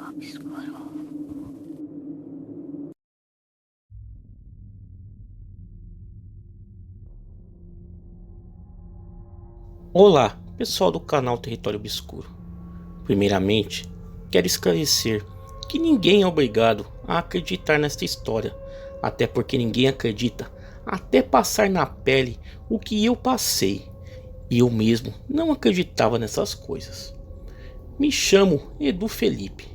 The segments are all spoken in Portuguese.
Obscuro. Olá, pessoal do canal Território Obscuro. Primeiramente, quero esclarecer que ninguém é obrigado a acreditar nesta história, até porque ninguém acredita até passar na pele o que eu passei, e eu mesmo não acreditava nessas coisas. Me chamo Edu Felipe,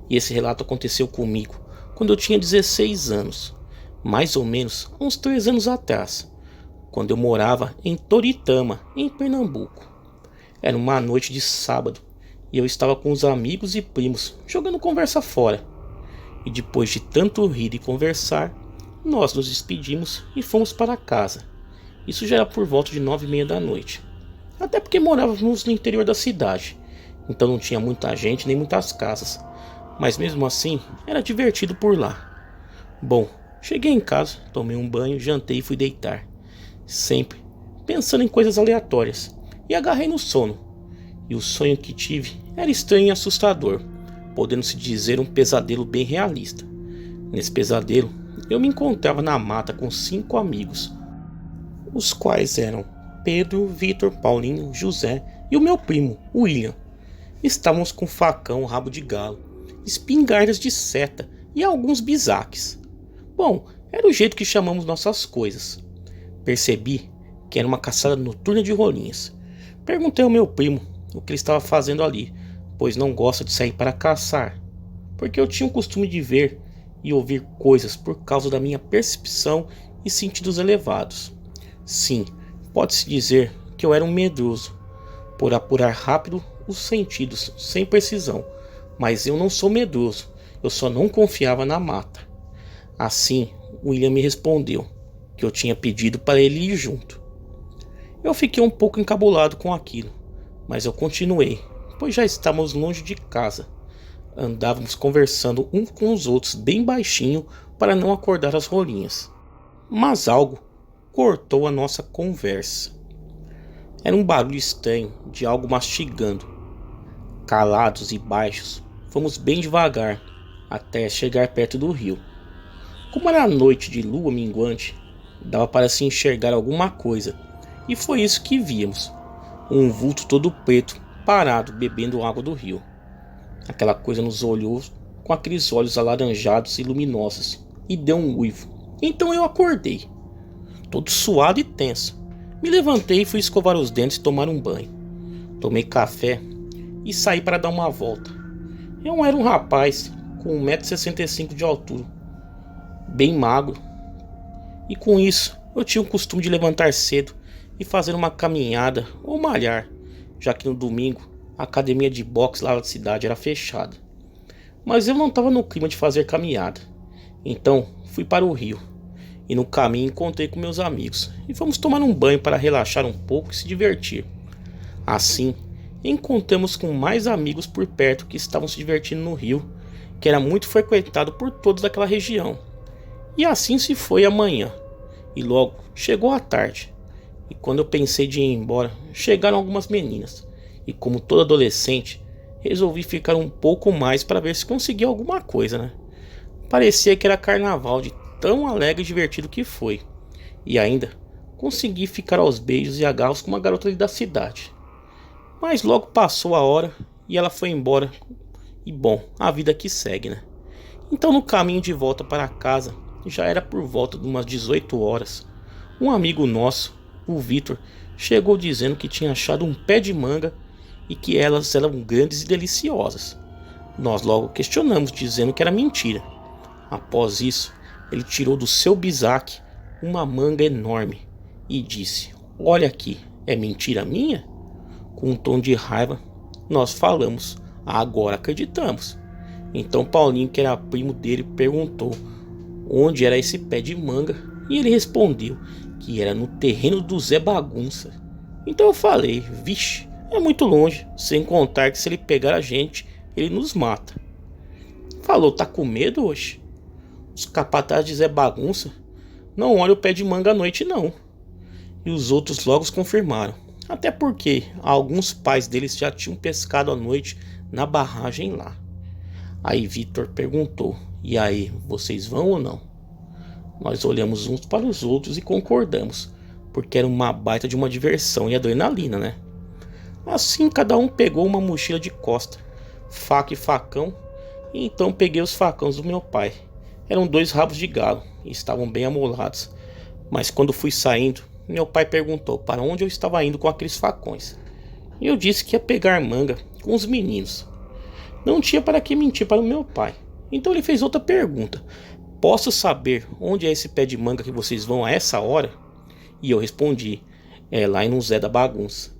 e esse relato aconteceu comigo quando eu tinha 16 anos, mais ou menos há uns 3 anos atrás, quando eu morava em Toritama, em Pernambuco. Era uma noite de sábado e eu estava com os amigos e primos jogando conversa fora. E depois de tanto rir e conversar, nós nos despedimos e fomos para casa. Isso já era por volta de 9h30 da noite. Até porque morávamos no interior da cidade, então não tinha muita gente nem muitas casas. Mas mesmo assim, era divertido por lá. Bom, cheguei em casa, tomei um banho, jantei e fui deitar. Sempre pensando em coisas aleatórias. E agarrei no sono. E o sonho que tive era estranho e assustador, podendo-se dizer um pesadelo bem realista. Nesse pesadelo, eu me encontrava na mata com 5 amigos, os quais eram Pedro, Vitor, Paulinho, José e o meu primo, William. Estávamos com facão, rabo de galo, espingardas de seta e alguns bisaques. Bom, era o jeito que chamamos nossas coisas. Percebi que era uma caçada noturna de rolinhas. Perguntei ao meu primo o que ele estava fazendo ali, pois não gosta de sair para caçar, porque eu tinha o costume de ver e ouvir coisas por causa da minha percepção e sentidos elevados. Sim, pode-se dizer que eu era um medroso, por apurar rápido os sentidos sem precisão, mas eu não sou medroso, eu só não confiava na mata. Assim, William me respondeu que eu tinha pedido para ele ir junto. Eu fiquei um pouco encabulado com aquilo, mas eu continuei, pois já estávamos longe de casa. Andávamos conversando uns com os outros bem baixinho para não acordar as rolinhas. Mas algo cortou a nossa conversa. Era um barulho estranho de algo mastigando. Calados e baixos, fomos bem devagar até chegar perto do rio. Como era noite de lua minguante, dava para se enxergar alguma coisa, e foi isso que vimos. Um vulto todo preto, parado, bebendo água do rio. Aquela coisa nos olhou com aqueles olhos alaranjados e luminosos, e deu um uivo. Então eu acordei, todo suado e tenso. Me levantei e fui escovar os dentes e tomar um banho. Tomei café e saí para dar uma volta. Eu era um rapaz com 1,65 m de altura, bem magro, e com isso eu tinha o costume de levantar cedo e fazer uma caminhada ou malhar, já que no domingo a academia de boxe lá da cidade era fechada. Mas eu não estava no clima de fazer caminhada, então fui para o rio e no caminho encontrei com meus amigos e fomos tomar um banho para relaxar um pouco e se divertir. Assim, encontramos com mais amigos por perto que estavam se divertindo no rio, que era muito frequentado por todos daquela região. E assim se foi a manhã, e logo chegou a tarde. E quando eu pensei de ir embora, chegaram algumas meninas. E como todo adolescente, resolvi ficar um pouco mais para ver se conseguia alguma coisa, né? Parecia que era carnaval de tão alegre e divertido que foi. E ainda consegui ficar aos beijos e agarros com uma garota ali da cidade. Mas logo passou a hora e ela foi embora. E bom, a vida que segue, né? Então no caminho de volta para casa, já era por volta de umas 18 horas. Um amigo nosso, o Vitor, chegou dizendo que tinha achado um pé de manga e que elas eram grandes e deliciosas. Nós logo questionamos, dizendo que era mentira. Após isso, ele tirou do seu bisaque uma manga enorme e disse: "Olha aqui, é mentira minha?" Com um tom de raiva, nós falamos: "Agora acreditamos." Então Paulinho, que era primo dele, perguntou onde era esse pé de manga e ele respondeu que era no terreno do Zé Bagunça. Então eu falei: "Vixe, é muito longe, sem contar que se ele pegar a gente, ele nos mata." Falou: "Tá com medo hoje? Os capatazes de Zé Bagunça não olham o pé de manga à noite não." E os outros logo confirmaram, até porque alguns pais deles já tinham pescado à noite na barragem lá. Aí Vitor perguntou: "E aí, vocês vão ou não?" Nós olhamos uns para os outros e concordamos, porque era uma baita de uma diversão e adrenalina, né? Assim, cada um pegou uma mochila de costa, faca e facão, e então peguei os facões do meu pai. Eram dois rabos de galo e estavam bem amolados, mas quando fui saindo, meu pai perguntou para onde eu estava indo com aqueles facões. E eu disse que ia pegar manga com os meninos. Não tinha para que mentir para o meu pai. Então ele fez outra pergunta: "Posso saber onde é esse pé de manga que vocês vão a essa hora?" E eu respondi: "É lá em um Zé da Bagunça."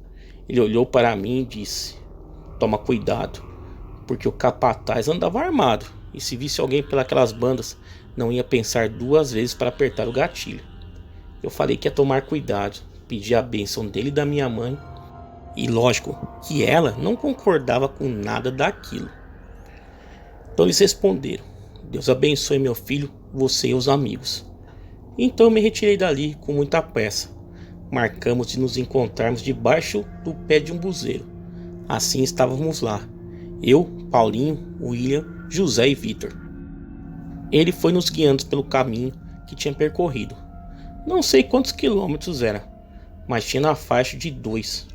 Ele olhou para mim e disse: "Toma cuidado, porque o capataz andava armado, e se visse alguém pelas bandas, não ia pensar duas vezes para apertar o gatilho." Eu falei que ia tomar cuidado, pedi a bênção dele e da minha mãe, e lógico que ela não concordava com nada daquilo. Então eles responderam: "Deus abençoe meu filho, você e os amigos." Então eu me retirei dali com muita pressa. Marcamos de nos encontrarmos debaixo do pé de um buzeiro. Assim estávamos lá: eu, Paulinho, William, José e Vitor. Ele foi nos guiando pelo caminho que tinha percorrido. Não sei quantos quilômetros era, mas tinha na faixa de 2.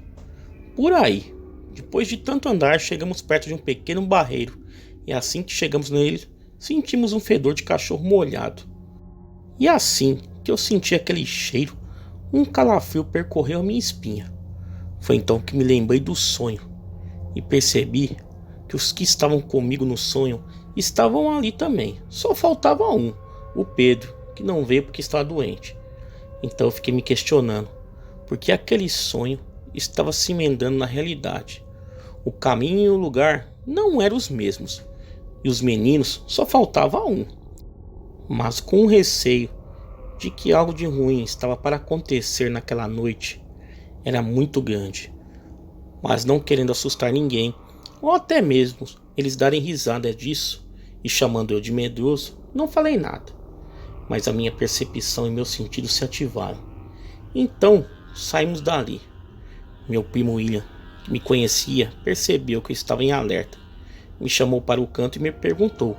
Por aí. Depois de tanto andar, chegamos perto de um pequeno barreiro, e assim que chegamos nele, sentimos um fedor de cachorro molhado. E assim que eu senti aquele cheiro, um calafrio percorreu a minha espinha. Foi então que me lembrei do sonho e percebi que os que estavam comigo no sonho estavam ali também. Só faltava um, o Pedro, que não veio porque estava doente. Então eu fiquei me questionando, porque aquele sonho estava se emendando na realidade. O caminho e o lugar não eram os mesmos, e os meninos só faltava um. Mas com o receio de que algo de ruim estava para acontecer naquela noite, era muito grande. Mas não querendo assustar ninguém, ou até mesmo eles darem risada disso, e chamando eu de medroso, não falei nada. Mas a minha percepção e meus sentidos se ativaram. Então saímos dali. Meu primo William, que me conhecia, percebeu que eu estava em alerta. Me chamou para o canto e me perguntou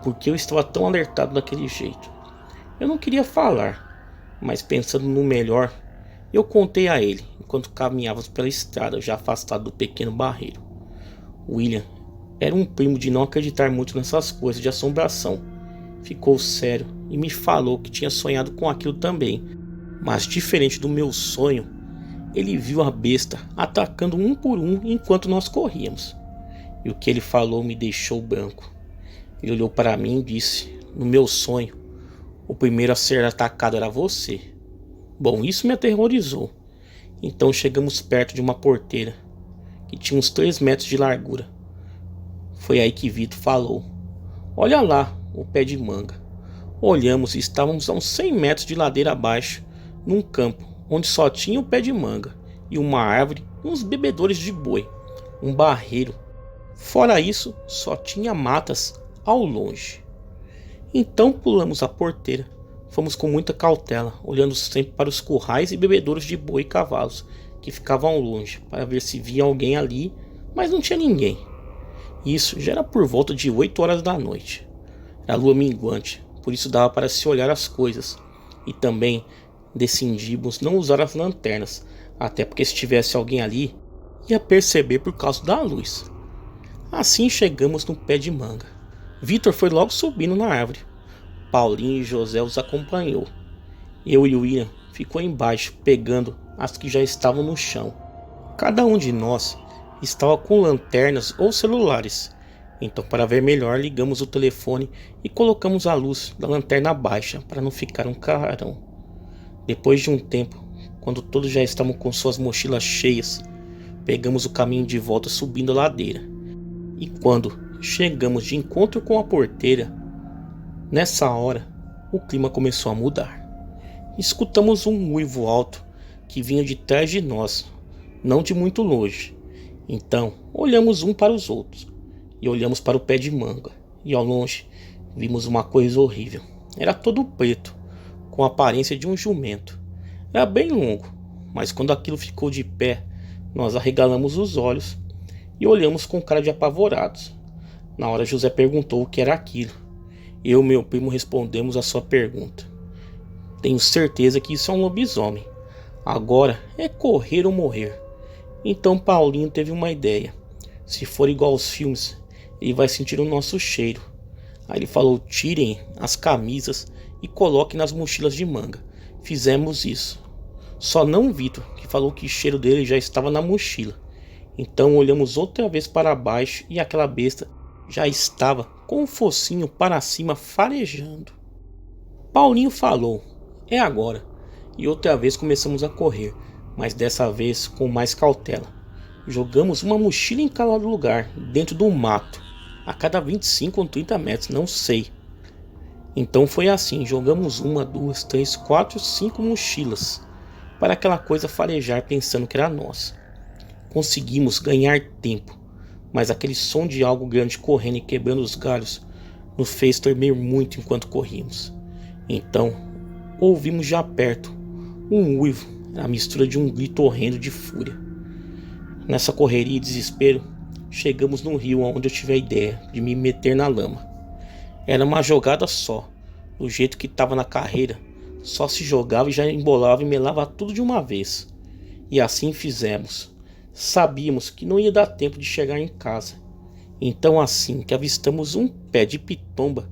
por que eu estava tão alertado daquele jeito. Eu não queria falar, mas pensando no melhor, eu contei a ele, enquanto caminhávamos pela estrada já afastado do pequeno barreiro. William era um primo de não acreditar muito nessas coisas de assombração. Ficou sério e me falou que tinha sonhado com aquilo também, mas diferente do meu sonho, ele viu a besta atacando um por um enquanto nós corríamos. E o que ele falou me deixou branco. Ele olhou para mim e disse: "No meu sonho, o primeiro a ser atacado era você." Bom, isso me aterrorizou. Então chegamos perto de uma porteira que tinha uns 3 metros de largura. Foi aí que Vitor falou: "Olha lá, o pé de manga." Olhamos e estávamos a uns 100 metros de ladeira abaixo, num campo onde só tinha o pé de manga e uma árvore, uns bebedouros de boi, um barreiro. Fora isso, só tinha matas ao longe. Então pulamos a porteira. Fomos com muita cautela, olhando sempre para os currais e bebedouros de boi e cavalos que ficavam ao longe, para ver se via alguém ali, mas não tinha ninguém. Isso já era por volta de 8 horas da noite. Era lua minguante, por isso dava para se olhar as coisas. E também decidimos não usar as lanternas, até porque se tivesse alguém ali, ia perceber por causa da luz. Assim chegamos no pé de manga. Vitor foi logo subindo na árvore. Paulinho e José os acompanhou. Eu e o William ficou embaixo, pegando as que já estavam no chão. Cada um de nós estava com lanternas ou celulares. Então, para ver melhor, ligamos o telefone e colocamos a luz da lanterna baixa para não ficar um clarão. Depois de um tempo, quando todos já estavam com suas mochilas cheias, pegamos o caminho de volta subindo a ladeira. E quando chegamos de encontro com a porteira, nessa hora o clima começou a mudar. Escutamos um uivo alto que vinha de trás de nós, não de muito longe. Então olhamos um para os outros e olhamos para o pé de manga, e ao longe vimos uma coisa horrível. Era todo preto, com a aparência de um jumento. Era bem longo, mas quando aquilo ficou de pé, nós arregalamos os olhos e olhamos com cara de apavorados. Na hora José perguntou o que era aquilo. Eu e meu primo respondemos a sua pergunta. Tenho certeza que isso é um lobisomem. Agora é correr ou morrer. Então Paulinho teve uma ideia. Se for igual aos filmes, ele vai sentir o nosso cheiro. Aí ele falou: tirem as camisas e coloquem nas mochilas de manga. Fizemos isso. Só não o Vitor, que falou que o cheiro dele já estava na mochila. Então olhamos outra vez para baixo e aquela besta já estava com o focinho para cima farejando. Paulinho falou: é agora. E outra vez começamos a correr, mas dessa vez com mais cautela. Jogamos uma mochila em cada lugar, dentro do mato, a cada 25 ou 30 metros, não sei. Então foi assim, jogamos 1, 2, 3, 4, 5 mochilas, para aquela coisa farejar pensando que era nossa. Conseguimos ganhar tempo, mas aquele som de algo grande correndo e quebrando os galhos nos fez tremer muito enquanto corríamos. Então, ouvimos já perto um uivo, a mistura de um grito horrendo de fúria. Nessa correria e desespero, chegamos no rio onde eu tive a ideia de me meter na lama. Era uma jogada só, do jeito que estava na carreira, só se jogava e já embolava e melava tudo de uma vez. E assim fizemos. Sabíamos que não ia dar tempo de chegar em casa. Então assim que avistamos um pé de pitomba,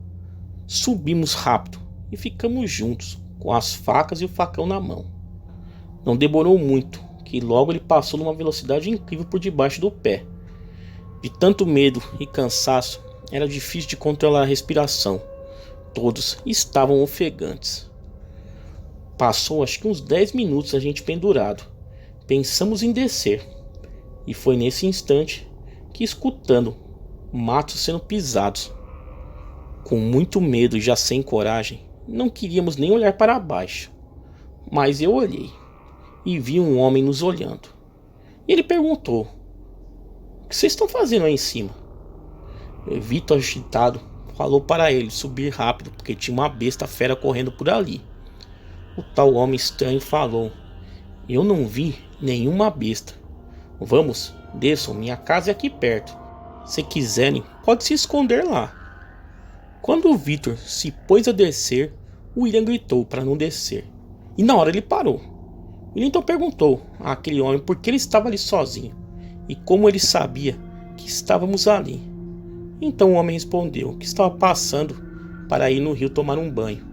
subimos rápido e ficamos juntos, com as facas e o facão na mão. Não demorou muito, que logo ele passou numa velocidade incrível por debaixo do pé. De tanto medo e cansaço, era difícil de controlar a respiração. Todos estavam ofegantes. Passou acho que uns 10 minutos a gente pendurado. Pensamos em descer. E foi nesse instante que, escutando matos sendo pisados, com muito medo e já sem coragem, não queríamos nem olhar para baixo. Mas eu olhei e vi um homem nos olhando. E ele perguntou: o que vocês estão fazendo aí em cima? Vitor, agitado, falou para ele subir rápido, porque tinha uma besta fera correndo por ali. O tal homem estranho falou: eu não vi nenhuma besta. Vamos, desçam, minha casa é aqui perto. Se quiserem, pode se esconder lá. Quando o Vitor se pôs a descer, o William gritou para não descer. E na hora ele parou. William então perguntou àquele homem por que ele estava ali sozinho e como ele sabia que estávamos ali. Então o homem respondeu que estava passando para ir no rio tomar um banho.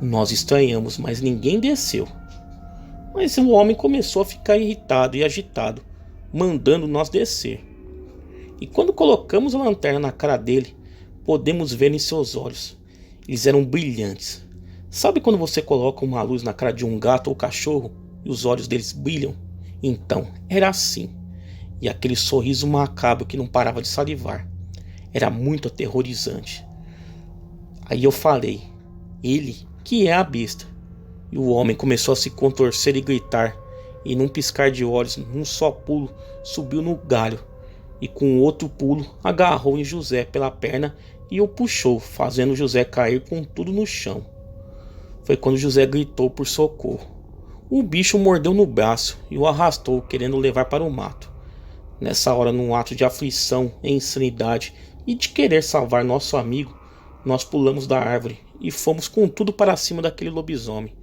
Nós estranhamos, mas ninguém desceu. Mas o homem começou a ficar irritado e agitado, mandando nós descer. E quando colocamos a lanterna na cara dele, podemos ver em seus olhos. Eles eram brilhantes. Sabe quando você coloca uma luz na cara de um gato ou cachorro e os olhos deles brilham? Então, era assim. E aquele sorriso macabro que não parava de salivar. Era muito aterrorizante. Aí eu falei: ele que é a besta. E o homem começou a se contorcer e gritar. E num piscar de olhos, num só pulo, subiu no galho. E com outro pulo, agarrou em José pela perna e o puxou, fazendo José cair com tudo no chão. Foi quando José gritou por socorro. O bicho mordeu no braço e o arrastou, querendo levar para o mato. Nessa hora, num ato de aflição e insanidade e de querer salvar nosso amigo, nós pulamos da árvore e fomos com tudo para cima daquele lobisomem,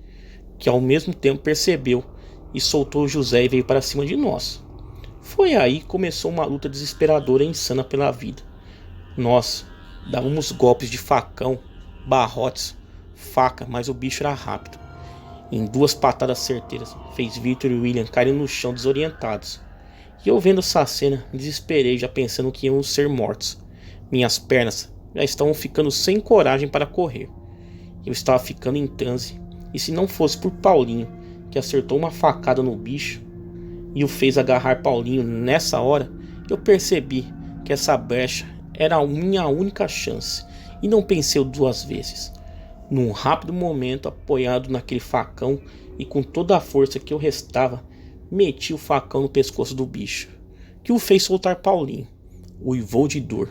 que ao mesmo tempo percebeu e soltou José e veio para cima de nós. Foi aí que começou uma luta desesperadora e insana pela vida. Nós dávamos golpes de facão, barrotes, faca, mas o bicho era rápido. Em 2 patadas certeiras, fez Victor e William caírem no chão desorientados. E eu vendo essa cena, me desesperei, já pensando que íamos ser mortos. Minhas pernas já estavam ficando sem coragem para correr. Eu estava ficando em transe, e se não fosse por Paulinho, que acertou uma facada no bicho e o fez agarrar Paulinho nessa hora, eu percebi que essa brecha era a minha única chance, e não pensei 2 vezes. Num rápido momento, apoiado naquele facão e com toda a força que eu restava, meti o facão no pescoço do bicho, que o fez soltar Paulinho. Uivou de dor.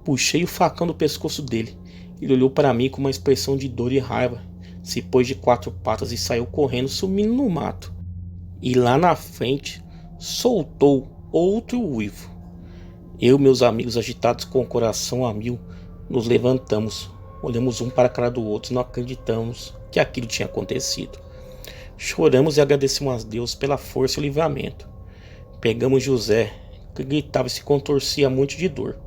Puxei o facão do pescoço dele. Ele olhou para mim com uma expressão de dor e raiva, se pôs de 4 patas e saiu correndo, sumindo no mato. E lá na frente soltou outro uivo. Eu e meus amigos, agitados com o coração a mil, nos levantamos, olhamos um para a cara do outro e não acreditamos que aquilo tinha acontecido. Choramos e agradecemos a Deus pela força e o livramento. Pegamos José, que gritava e se contorcia muito de dor.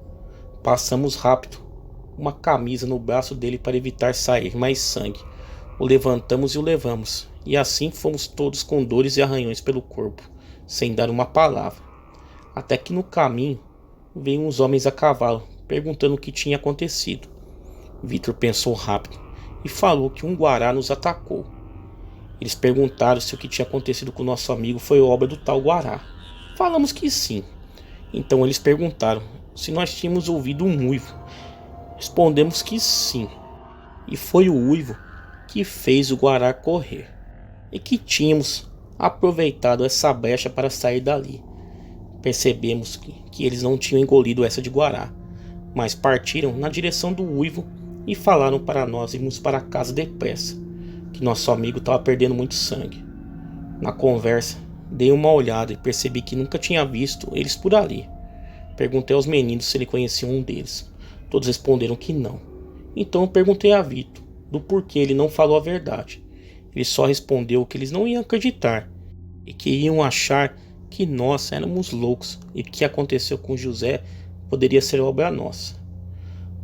Passamos rápido uma camisa no braço dele para evitar sair mais sangue. O levantamos e o levamos, e assim fomos todos com dores e arranhões pelo corpo, sem dar uma palavra. Até que no caminho veio uns homens a cavalo, perguntando o que tinha acontecido. Vitor pensou rápido e falou que um guará nos atacou. Eles perguntaram se o que tinha acontecido com o nosso amigo foi obra do tal guará. Falamos que sim. Então eles perguntaram se nós tínhamos ouvido um uivo. Respondemos que sim. E foi o uivo que fez o guará correr. E que tínhamos aproveitado essa brecha para sair dali. Percebemos que eles não tinham engolido essa de guará, mas partiram na direção do uivo e falaram para nós irmos para casa depressa, que nosso amigo estava perdendo muito sangue. Na conversa, dei uma olhada e percebi que nunca tinha visto eles por ali. Perguntei aos meninos se ele conhecia um deles. Todos responderam que não. Então eu perguntei a Vitor do porquê ele não falou a verdade. Ele só respondeu que eles não iam acreditar e que iam achar que nós éramos loucos e que o que aconteceu com José poderia ser obra nossa.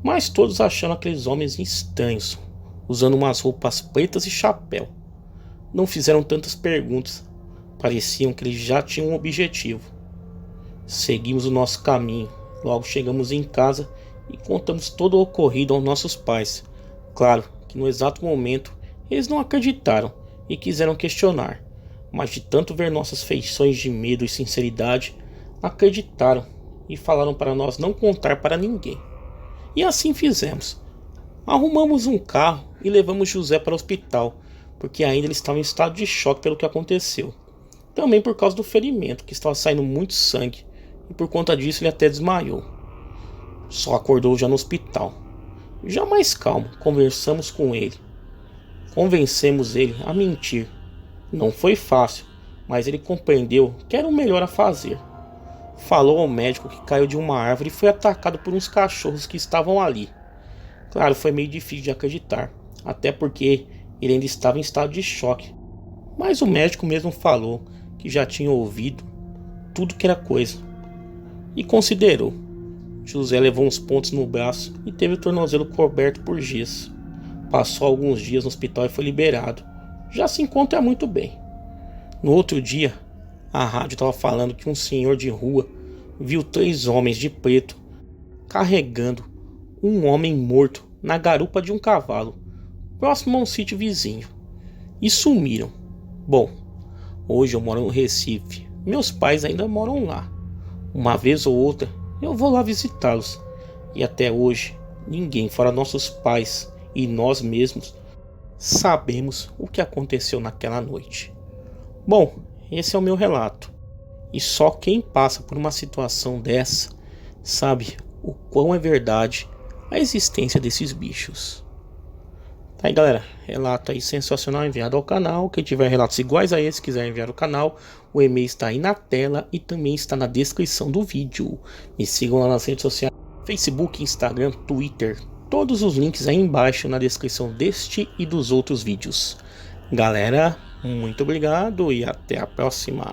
Mas todos acharam aqueles homens estranhos, usando umas roupas pretas e chapéu. Não fizeram tantas perguntas, pareciam que eles já tinham um objetivo. Seguimos o nosso caminho, logo chegamos em casa e contamos todo o ocorrido aos nossos pais. Claro que no exato momento eles não acreditaram e quiseram questionar, mas de tanto ver nossas feições de medo e sinceridade, acreditaram e falaram para nós não contar para ninguém. E assim fizemos. Arrumamos um carro e levamos José para o hospital, porque ainda ele estava em estado de choque pelo que aconteceu. Também por causa do ferimento, que estava saindo muito sangue, e por conta disso ele até desmaiou. Só acordou já no hospital. Já mais calmo, conversamos com ele. Convencemos ele a mentir. Não foi fácil, mas ele compreendeu que era o melhor a fazer. Falou ao médico que caiu de uma árvore e foi atacado por uns cachorros que estavam ali. Claro, foi meio difícil de acreditar, até porque ele ainda estava em estado de choque. Mas o médico mesmo falou que já tinha ouvido tudo que era coisa. E considerou. José levou uns pontos no braço e teve o tornozelo coberto por gesso. Passou alguns dias no hospital e foi liberado. Já se encontra muito bem. No outro dia, a rádio estava falando que um senhor de rua viu 3 homens de preto carregando um homem morto na garupa de um cavalo, próximo a um sítio vizinho, e sumiram. Bom, hoje eu moro no Recife, meus pais ainda moram lá. Uma vez ou outra eu vou lá visitá-los, e até hoje ninguém, fora nossos pais e nós mesmos, sabemos o que aconteceu naquela noite. Bom, esse é o meu relato. E só quem passa por uma situação dessa sabe o quão é verdade a existência desses bichos. Tá aí, galera, relato aí sensacional enviado ao canal. Quem tiver relatos iguais a esse, quiser enviar ao canal, o e-mail está aí na tela e também está na descrição do vídeo. Me sigam lá nas redes sociais, Facebook, Instagram, Twitter. Todos os links aí embaixo na descrição deste e dos outros vídeos. Galera, muito obrigado e até a próxima.